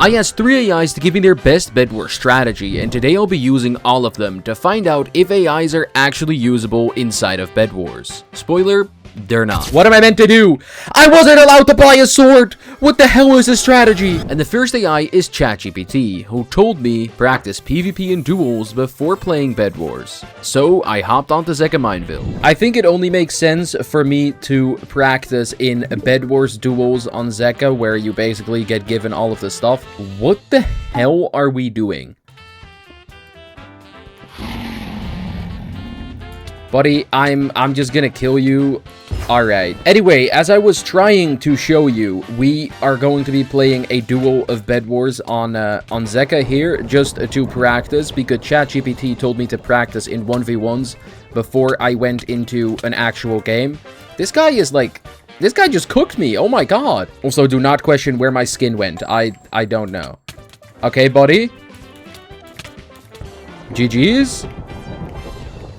I asked 3 AIs to give me their best Bedwars strategy, and today I'll be using all of them to find out if AIs are actually usable inside of Bedwars. Spoiler, they're not. What am I meant to do? I wasn't allowed to buy a sword! What the hell is the strategy? And the first AI is ChatGPT, who told me practice PvP and duels before playing Bedwars. So I hopped onto Zeka Mineville. I think it only makes sense for me to practice in Bedwars duels on Zeka, where you basically get given all of the stuff. What the hell are we doing? Buddy, I'm just gonna kill you. Alright. Anyway, as I was trying to show you, we are going to be playing a duel of Bedwars on Zeka here, just to practice, because ChatGPT told me to practice in 1v1s before I went into an actual game. This guy is like... This guy just cooked me. Oh my god. Also, do not question where my skin went. I don't know. Okay, buddy. GG's.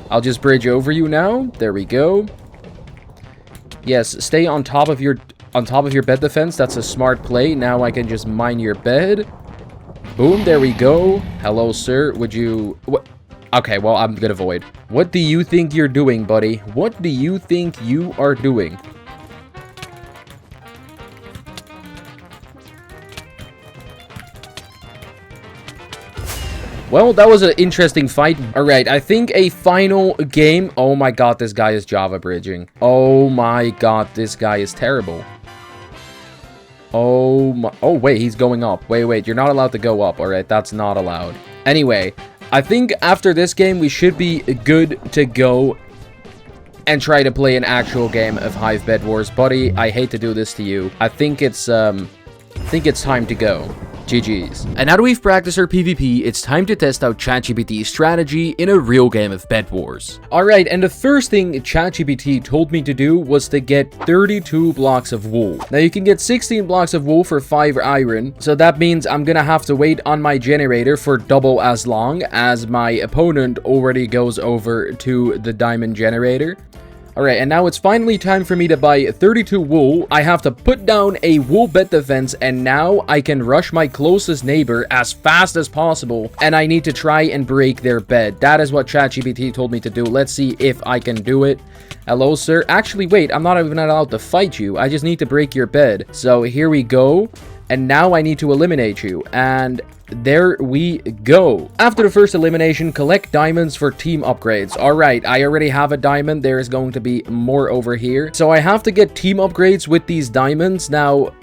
I'll just bridge over you now. There we go. Yes, stay on top of your bed defense. That's a smart play. Now I can just mine your bed. Boom, there we go. Hello, sir. Would you... What? Okay, well, I'm gonna void. What do you think you're doing, buddy? What do you think you are doing? Well, that was an interesting fight. Alright, I think a final game... Oh my god, this guy is Java bridging. Oh my god, this guy is terrible. Oh my... Oh, wait, he's going up. Wait, you're not allowed to go up. Alright, that's not allowed. Anyway, I think after this game, we should be good to go and try to play an actual game of Hive Bedwars. Buddy, I hate to do this to you. I think it's time to go. GG's. And now that we've practiced our PvP, it's time to test out ChatGPT's strategy in a real game of Bedwars. Alright, and the first thing ChatGPT told me to do was to get 32 blocks of wool. Now you can get 16 blocks of wool for 5 iron, so that means I'm gonna have to wait on my generator for double as long as my opponent already goes over to the diamond generator. Alright, and now it's finally time for me to buy 32 wool. I have to put down a wool bed defense, and now I can rush my closest neighbor as fast as possible, and I need to try and break their bed. That is what ChatGPT told me to do. Let's see if I can do it. Hello, sir. Actually, wait, I'm not even allowed to fight you. I just need to break your bed. So here we go. And now I need to eliminate you. And there we go. After the first elimination, collect diamonds for team upgrades. Alright, I already have a diamond. There is going to be more over here. So I have to get team upgrades with these diamonds. Now,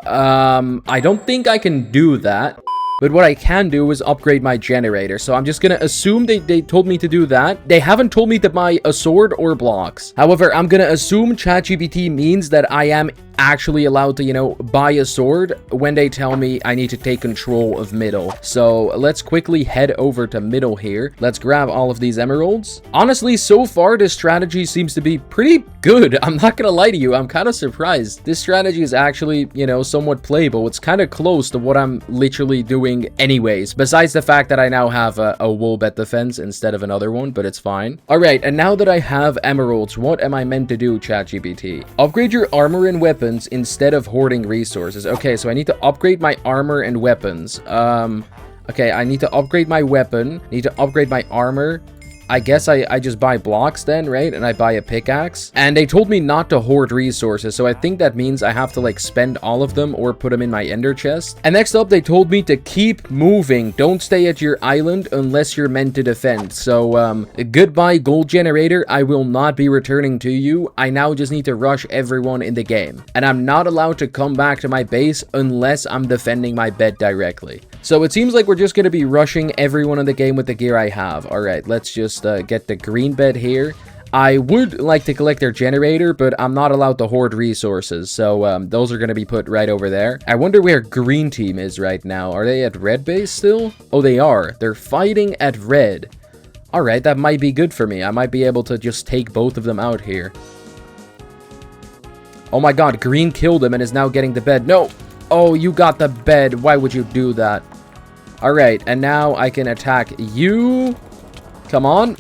I don't think I can do that. But what I can do is upgrade my generator. So I'm just going to assume they told me to do that. They haven't told me to buy a sword or blocks. However, I'm going to assume ChatGPT means that I am actually allowed to, you know, buy a sword when they tell me I need to take control of middle. So let's quickly head over to middle here. Let's grab all of these emeralds. Honestly, so far, this strategy seems to be pretty good. I'm not gonna lie to you. I'm kind of surprised. This strategy is actually, you know, somewhat playable. It's kind of close to what I'm literally doing anyways. Besides the fact that I now have a wool bed defense instead of another one, but it's fine. All right, and now that I have emeralds, what am I meant to do, ChatGPT? Upgrade your armor and weapons instead of hoarding resources. Okay, so I need to upgrade my armor and weapons. Okay, I need to upgrade my weapon. Need to upgrade my armor. I guess I just buy blocks then, right? And I buy a pickaxe. And they told me not to hoard resources, so I think that means I have to, like, spend all of them or put them in my ender chest. And next up, they told me to keep moving. Don't stay at your island unless you're meant to defend. So, goodbye, gold generator. I will not be returning to you. I now just need to rush everyone in the game. And I'm not allowed to come back to my base unless I'm defending my bed directly. So it seems like we're just going to be rushing everyone in the game with the gear I have. All right, let's just get the green bed here. I would like to collect their generator, but I'm not allowed to hoard resources. So those are going to be put right over there. I wonder where green team is right now. Are they at red base still? Oh, they are. They're fighting at red. All right, that might be good for me. I might be able to just take both of them out here. Oh my god, green killed him and is now getting the bed. No! Oh, you got the bed. Why would you do that? Alright, and now I can attack you. Come on.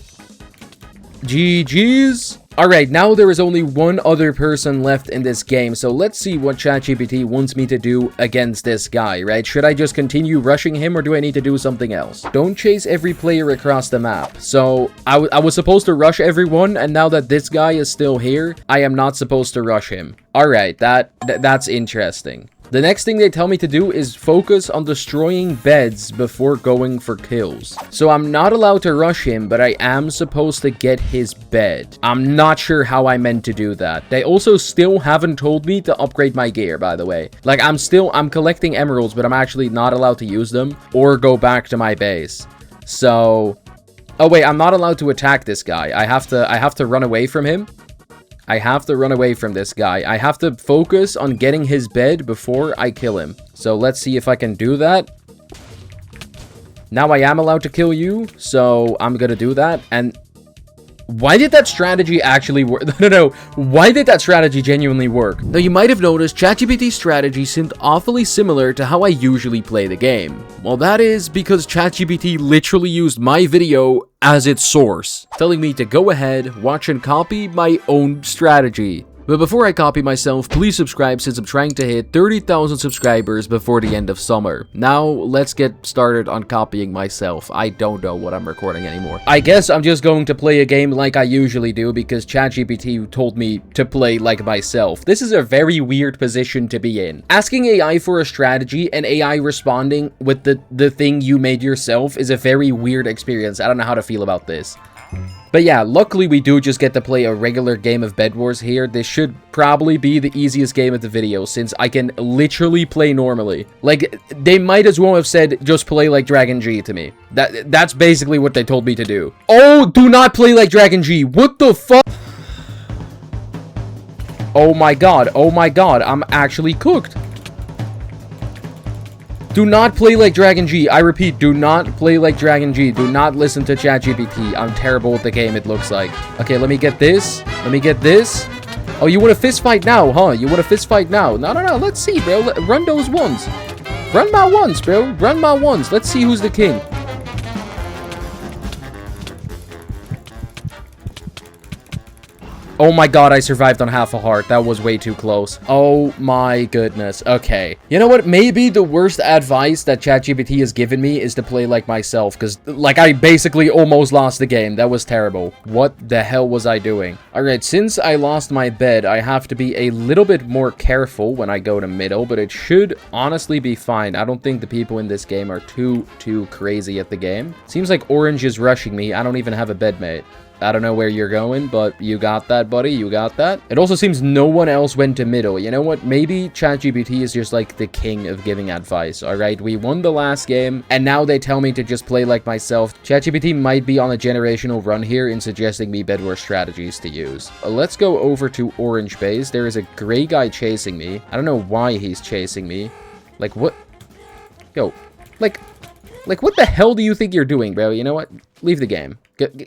GG's. Alright, now there is only one other person left in this game, so let's see what ChatGPT wants me to do against this guy, right? Should I just continue rushing him, or do I need to do something else? Don't chase every player across the map. So, I was supposed to rush everyone, and now that this guy is still here, I am not supposed to rush him. Alright, that's interesting. The next thing they tell me to do is focus on destroying beds before going for kills. So I'm not allowed to rush him, but I am supposed to get his bed. I'm not sure how I meant to do that. They also still haven't told me to upgrade my gear, by the way. Like, I'm collecting emeralds, but I'm actually not allowed to use them or go back to my base. So, oh wait, I'm not allowed to attack this guy. I have to run away from him. I have to run away from this guy. I have to focus on getting his bed before I kill him. So let's see if I can do that. Now I am allowed to kill you, so I'm gonna do that. And why did that strategy actually work? No. Why did that strategy genuinely work? Now, you might have noticed ChatGPT's strategy seemed awfully similar to how I usually play the game. Well, that is because ChatGPT literally used my video as its source, telling me to go ahead, watch and copy my own strategy. But before I copy myself, please subscribe since I'm trying to hit 30,000 subscribers before the end of summer. Now, let's get started on copying myself. I don't know what I'm recording anymore. I guess I'm just going to play a game like I usually do because ChatGPT told me to play like myself. This is a very weird position to be in. Asking AI for a strategy and AI responding with the thing you made yourself is a very weird experience. I don't know how to feel about this. But yeah, luckily we do just get to play a regular game of Bedwars here. This should probably be the easiest game of the video since I can literally play normally. Like, they might as well have said, just play like Dragon G to me. That's basically what they told me to do. Oh, do not play like Dragon G. What the fuck? Oh my god, I'm actually cooked. Do not play like Dragon G. I repeat, do not play like Dragon G. Do not listen to ChatGPT. I'm terrible at the game, it looks like. Okay, let me get this. Let me get this. Oh, you want a fist fight now, huh? You want a fist fight now? No. Let's see, bro. Run those ones. Run my ones, bro. Run my ones. Let's see who's the king. Oh my god, I survived on half a heart. That was way too close. Oh my goodness. Okay. You know what? Maybe the worst advice that ChatGPT has given me is to play like myself. Because, like, I basically almost lost the game. That was terrible. What the hell was I doing? Alright, since I lost my bed, I have to be a little bit more careful when I go to middle. But it should honestly be fine. I don't think the people in this game are too crazy at the game. Seems like Orange is rushing me. I don't even have a bedmate. I don't know where you're going, but you got that, buddy. You got that. It also seems no one else went to middle. You know what? Maybe ChatGPT is just like the king of giving advice, all right? We won the last game, and now they tell me to just play like myself. ChatGPT might be on a generational run here in suggesting me Bedwars strategies to use. Let's go over to Orange Base. There is a gray guy chasing me. I don't know why he's chasing me. Like, what? Yo, like, what the hell do you think you're doing, bro? You know what? Leave the game.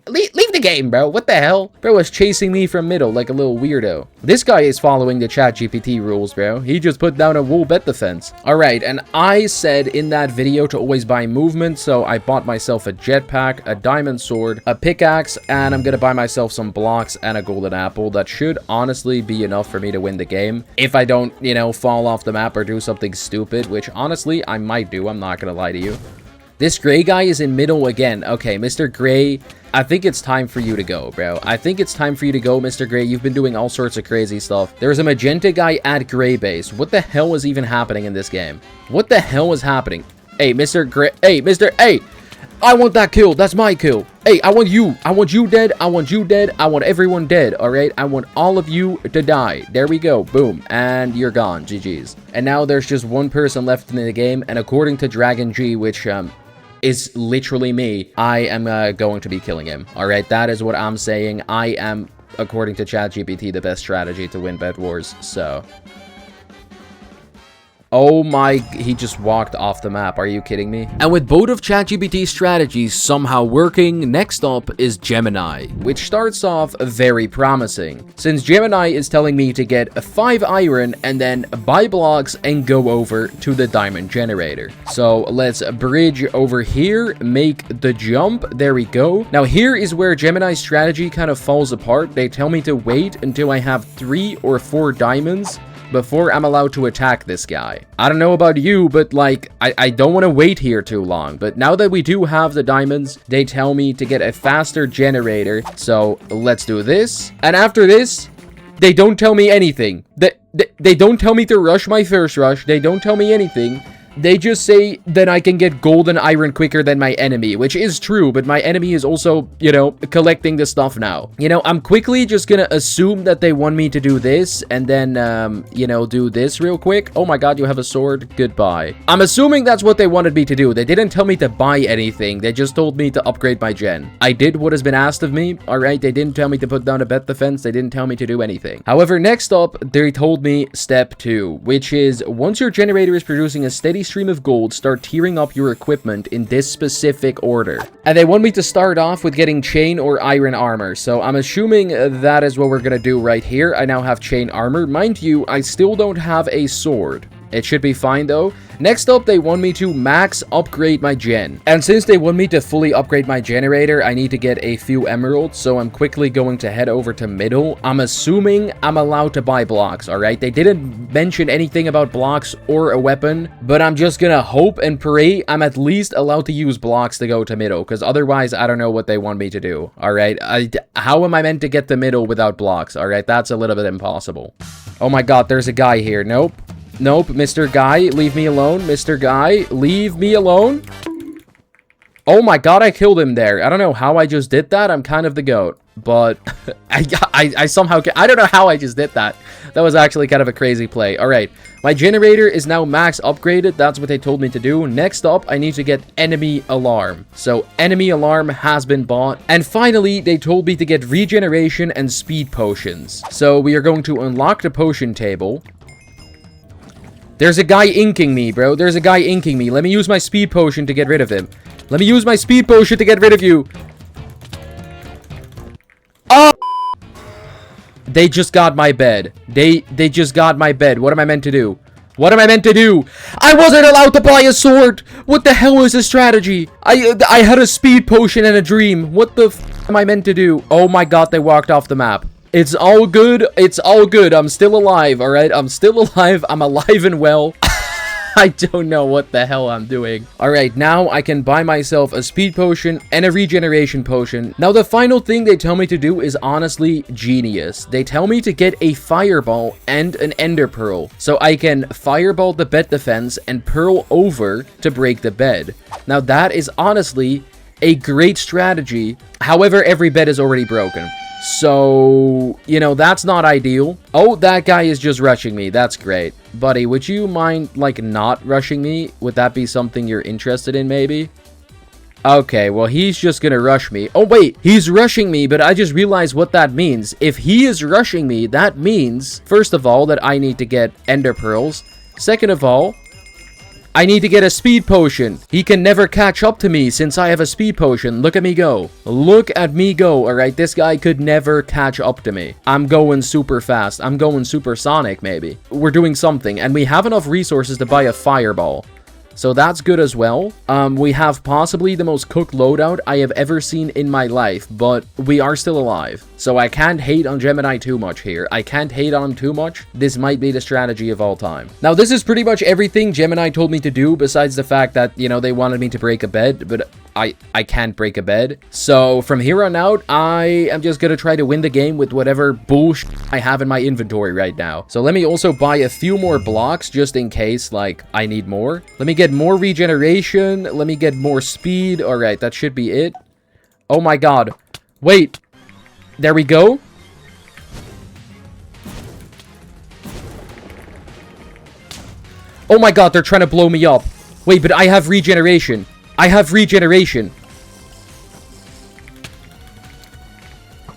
Leave the game, bro. What the hell? Bro was chasing me from middle like a little weirdo. This guy is following the ChatGPT rules, bro. He just put down a wool bed defense. Alright, and I said in that video to always buy movement, so I bought myself a jetpack, a diamond sword, a pickaxe, and I'm gonna buy myself some blocks and a golden apple. That should honestly be enough for me to win the game. If I don't, you know, fall off the map or do something stupid, which honestly I might do. I'm not gonna lie to you. This gray guy is in middle again. Okay, Mr. Gray, I think it's time for you to go, bro. I think it's time for you to go, Mr. Gray. You've been doing all sorts of crazy stuff. There's a magenta guy at gray base. What the hell is even happening in this game? What the hell is happening? Hey, Mr. Gray. Hey, I want that kill. That's my kill. Hey, I want you. I want you dead. I want you dead. I want everyone dead, all right? I want all of you to die. There we go. Boom. And you're gone. GG's. And now there's just one person left in the game. And according to Dragon G, which, is literally me, I am going to be killing him. All right, that is what I'm saying. I am, according to ChatGPT, the best strategy to win Bedwars, so Oh my, he just walked off the map. Are you kidding me? And with both of ChatGPT's strategies somehow working, next up is Gemini, which starts off very promising. Since Gemini is telling me to get 5 iron and then buy blocks and go over to the diamond generator. So let's bridge over here, make the jump. There we go. Now here is where Gemini's strategy kind of falls apart. They tell me to wait until I have 3 or 4 diamonds before I'm allowed to attack this guy. I don't know about you, but like, I don't want to wait here too long. But now that we do have the diamonds, they tell me to get a faster generator. So let's do this. And after this, they don't tell me anything. They don't tell me to rush my first rush. They don't tell me anything. They just say that I can get gold and iron quicker than my enemy, which is true, but my enemy is also, you know, collecting the stuff now. You know, I'm quickly just gonna assume that they want me to do this and then, you know, do this real quick. Oh my god, you have a sword? Goodbye. I'm assuming that's what they wanted me to do. They didn't tell me to buy anything. They just told me to upgrade my gen. I did what has been asked of me, alright? They didn't tell me to put down a bet defense. They didn't tell me to do anything. However, next up, they told me step 2, which is once your generator is producing a steady stream of gold, start tiering up your equipment in this specific order. And they want me to start off with getting chain or iron armor. So I'm assuming that is what we're gonna do right here. I now have chain armor. Mind you, I still don't have a sword. It should be fine though. Next up, they want me to max upgrade my gen. And since they want me to fully upgrade my generator, I need to get a few emeralds. So I'm quickly going to head over to middle. I'm assuming I'm allowed to buy blocks, alright? They didn't mention anything about blocks or a weapon, but I'm just gonna hope and pray I'm at least allowed to use blocks to go to middle, because otherwise I don't know what they want me to do, alright? How am I meant to get to middle without blocks, alright? That's a little bit impossible. Oh my god, there's a guy here. Nope. Nope, Mr. Guy, leave me alone. Mr. Guy, leave me alone. Oh my god, I killed him there. I don't know how I just did that. I'm kind of the goat. But I somehow... I don't know how I just did that. That was actually kind of a crazy play. Alright, my generator is now max upgraded. That's what they told me to do. Next up, I need to get enemy alarm. So, enemy alarm has been bought. And finally, they told me to get regeneration and speed potions. So, we are going to unlock the potion table. There's a guy inking me, bro. There's a guy inking me. Let me use my speed potion to get rid of him. Let me use my speed potion to get rid of you. Oh! They just got my bed. They just got my bed. What am I meant to do? What am I meant to do? I wasn't allowed to buy a sword. What the hell is this strategy? I had a speed potion and a dream. What the f am I meant to do? Oh my god, they walked off the map. It's all good. It's all good. I'm still alive, alright? I'm still alive. I'm alive and well. I don't know what the hell I'm doing. Alright, now I can buy myself a speed potion and a regeneration potion. Now, the final thing they tell me to do is honestly genius. They tell me to get a fireball and an ender pearl, so I can fireball the bed defense and pearl over to break the bed. Now, that is honestly a great strategy. However, every bed is already broken. So, you know, that's not ideal. Oh, that guy is just rushing me. That's great. Buddy, would you mind, like, not rushing me? Would that be something you're interested in, maybe? Okay, well, he's just gonna rush me. Oh, wait, he's rushing me, but I just realized what that means. If he is rushing me, that means, first of all, that I need to get ender pearls. Second of all, I need to get a speed potion. He can never catch up to me since I have a speed potion. Look at me go. Look at me go, alright? This guy could never catch up to me. I'm going super fast. I'm going supersonic, maybe. We're doing something, and we have enough resources to buy a fireball. So that's good as well. We have possibly the most cooked loadout I have ever seen in my life, but we are still alive. So I can't hate on Gemini too much here. I can't hate on him too much. This might be the strategy of all time. Now, this is pretty much everything Gemini told me to do, besides the fact that, you know, they wanted me to break a bed, but I can't break a bed. So from here on out, I am just gonna try to win the game with whatever bullshit I have in my inventory right now. So let me also buy a few more blocks just in case, like, I need more. Let me get more regeneration. Let me get more speed. All right, that should be it. Oh my god. Wait. There we go. Oh my god, they're trying to blow me up. Wait, but I have regeneration. I have regeneration.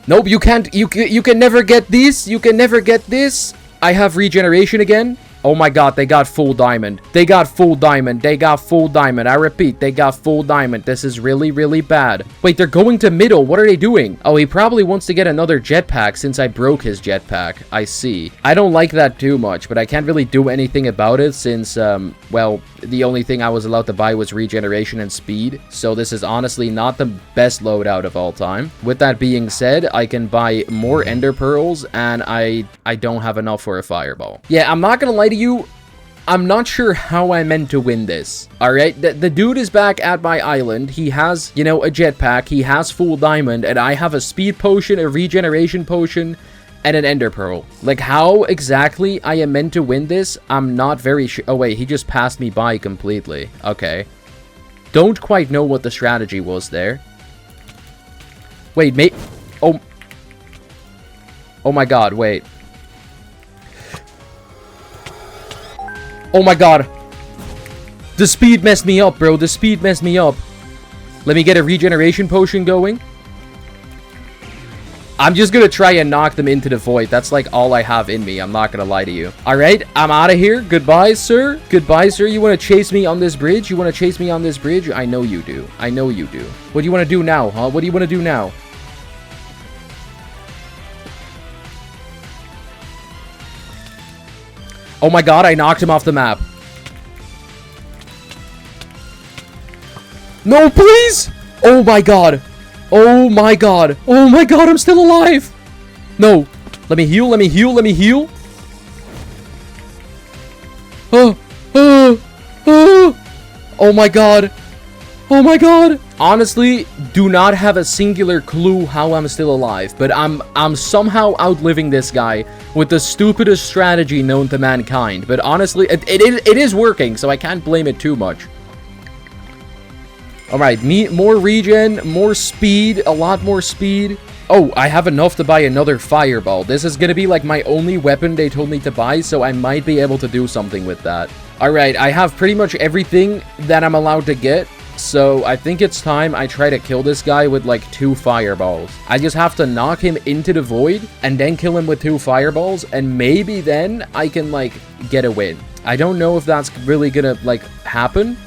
Nope, you can't. You can never get this. You can never get this. I have regeneration again. Oh my god, they got full diamond. They got full diamond. They got full diamond. I repeat, they got full diamond. This is really, really bad. Wait, they're going to middle. What are they doing? Oh, he probably wants to get another jetpack since I broke his jetpack. I see. I don't like that too much, but I can't really do anything about it since, well, the only thing I was allowed to buy was regeneration and speed. So this is honestly not the best loadout of all time. With that being said, I can buy more ender pearls and I don't have enough for a fireball. Yeah, I'm not gonna lie to you. I'm not sure how I meant to win this. Alright, the dude is back at my island. He has, you know, a jetpack. He has full diamond. And I have a speed potion, a regeneration potion, and an ender pearl. Like, how exactly I am meant to win this, I'm not very sure. Oh, wait, he just passed me by completely. Okay. Don't quite know what the strategy was there. Wait, mate. Oh. Oh my god, wait. Oh my god. The speed messed me up, bro. The speed messed me up. Let me get a regeneration potion going. I'm just gonna try and knock them into the void. That's like all I have in me. I'm not gonna lie to you. Alright, I'm out of here. Goodbye, sir. Goodbye, sir. You wanna chase me on this bridge? You wanna chase me on this bridge? I know you do. I know you do. What do you wanna do now, huh? What do you wanna do now? Oh my god, I knocked him off the map. No, please! Oh my god. Oh my god. Oh my god, I'm still alive. No. Let me heal, let me heal, let me heal. Oh my god. Oh my god. Honestly, do not have a singular clue how I'm still alive, but I'm somehow outliving this guy with the stupidest strategy known to mankind. But honestly, it is working, so I can't blame it too much. Alright, more regen, more speed, a lot more speed. Oh, I have enough to buy another fireball. This is gonna be like my only weapon they told me to buy, so I might be able to do something with that. Alright, I have pretty much everything that I'm allowed to get. So I think it's time I try to kill this guy with like 2 fireballs. I just have to knock him into the void and then kill him with 2 fireballs. And maybe then I can like get a win. I don't know if that's really gonna like happen.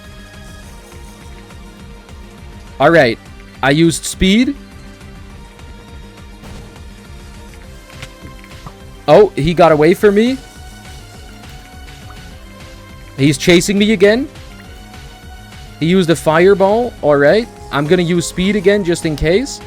Alright, I used speed. Oh, he got away from me. He's chasing me again. He used a fireball. Alright. I'm gonna use speed again just in case.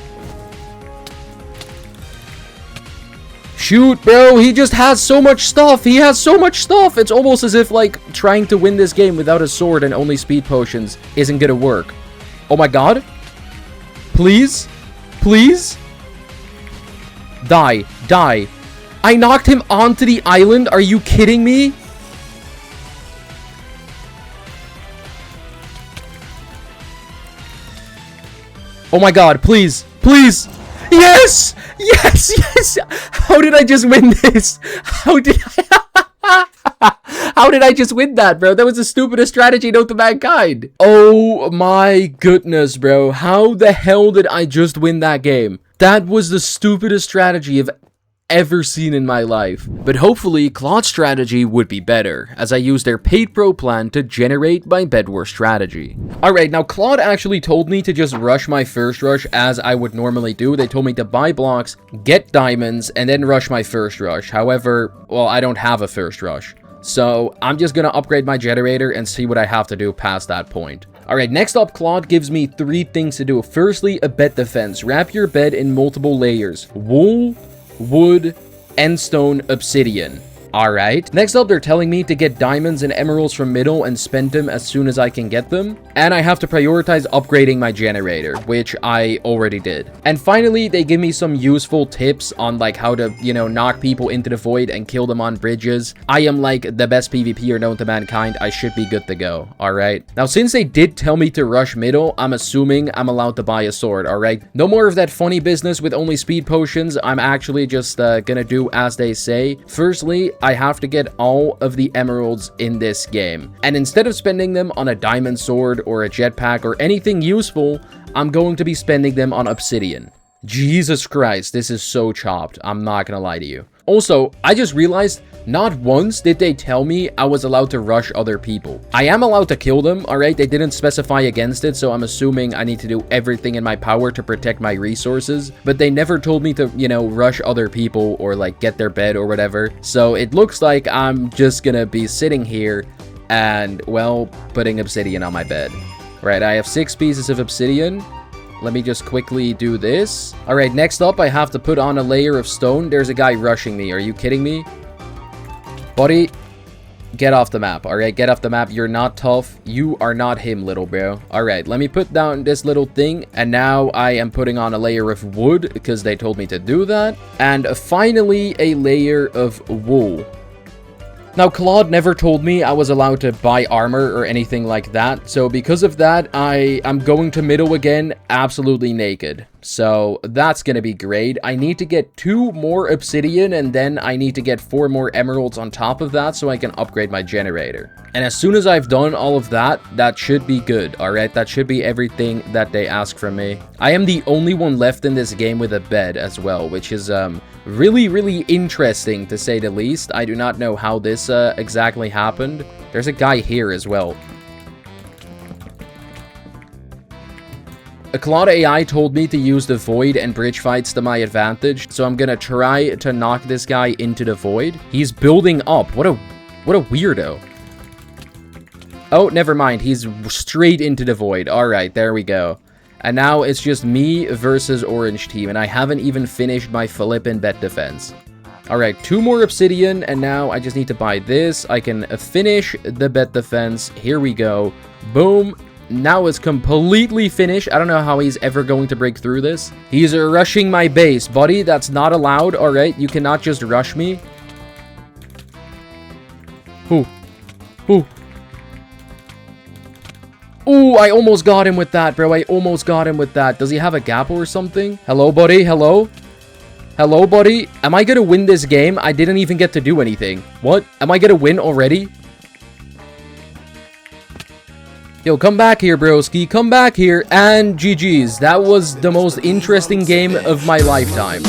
Shoot, bro. He just has so much stuff. He has so much stuff. It's almost as if, like, trying to win this game without a sword and only speed potions isn't gonna work. Oh my god. Please. Please. Die. Die. I knocked him onto the island. Are you kidding me? Oh my god, please, please. Yes! Yes, yes! How did I just win this? How did I just win that, bro? That was the stupidest strategy known to mankind. Oh my goodness, bro. How the hell did I just win that game? That was the stupidest strategy I've ever seen in my life. But hopefully Claude's strategy would be better, as I used their paid pro plan to generate my Bedwars strategy. Alright, now Claude actually told me to just rush my first rush as I would normally do. They told me to buy blocks, get diamonds, and then rush my first rush. However, well, I don't have a first rush. So I'm just gonna upgrade my generator and see what I have to do past that point. Alright, next up, Claude gives me 3 things to do. Firstly, a bed defense. Wrap your bed in multiple layers. Wool, wood, and stone obsidian. Alright. Next up, they're telling me to get diamonds and emeralds from middle and spend them as soon as I can get them. And I have to prioritize upgrading my generator, which I already did. And finally, they give me some useful tips on like how to, you know, knock people into the void and kill them on bridges. I am like the best PvPer known to mankind. I should be good to go. Alright. Now, since they did tell me to rush middle, I'm assuming I'm allowed to buy a sword. Alright. No more of that funny business with only speed potions. I'm actually just gonna do as they say. Firstly, I have to get all of the emeralds in this game. And instead of spending them on a diamond sword or a jetpack or anything useful, I'm going to be spending them on obsidian. Jesus Christ, this is so chopped. I'm not gonna lie to you. Also, I just realized not once did they tell me I was allowed to rush other people. I am allowed to kill them, alright? They didn't specify against it, so I'm assuming I need to do everything in my power to protect my resources. But they never told me to, you know, rush other people or like get their bed or whatever. So it looks like I'm just gonna be sitting here and, well, putting obsidian on my bed. Right, I have 6 pieces of obsidian. Let me just quickly do this. All right, next up, I have to put on a layer of stone. There's a guy rushing me. Are you kidding me? Buddy, get off the map. All right, get off the map. You're not tough. You are not him, little bro. All right, let me put down this little thing. And now I am putting on a layer of wood because they told me to do that. And finally, a layer of wool. Now, Claude never told me I was allowed to buy armor or anything like that, so because of that, I am going to middle again absolutely naked. So that's gonna be great. I need to get 2 more obsidian, and then I need to get 4 more emeralds on top of that so I can upgrade my generator. And as soon as I've done all of that, that should be good, alright? That should be everything that they ask from me. I am the only one left in this game with a bed as well, which is really interesting to say the least. I do not know how this exactly happened. There's a guy here as well. A Claude AI told me to use the void and bridge fights to my advantage, so I'm gonna try to knock this guy into the void. He's building up. What a weirdo. Oh, never mind. He's straight into the void. All right, there we go. And now it's just me versus orange team, and I haven't even finished my flippin' bed defense. All right, 2 more obsidian, and now I just need to buy this. I can finish the bed defense. Here we go. Boom. Now it's completely finished. I don't know how he's ever going to break through this. He's rushing my base, buddy. That's not allowed. All right, you cannot just rush me. Ooh. Ooh. Ooh, I almost got him with that, bro. I almost got him with that. Does he have a gap or something? Hello, buddy. Hello? Hello, buddy. Am I gonna win this game? I didn't even get to do anything. What? Am I gonna win already? Yo, come back here, broski. Come back here. And GG's. That was the most interesting game of my lifetime.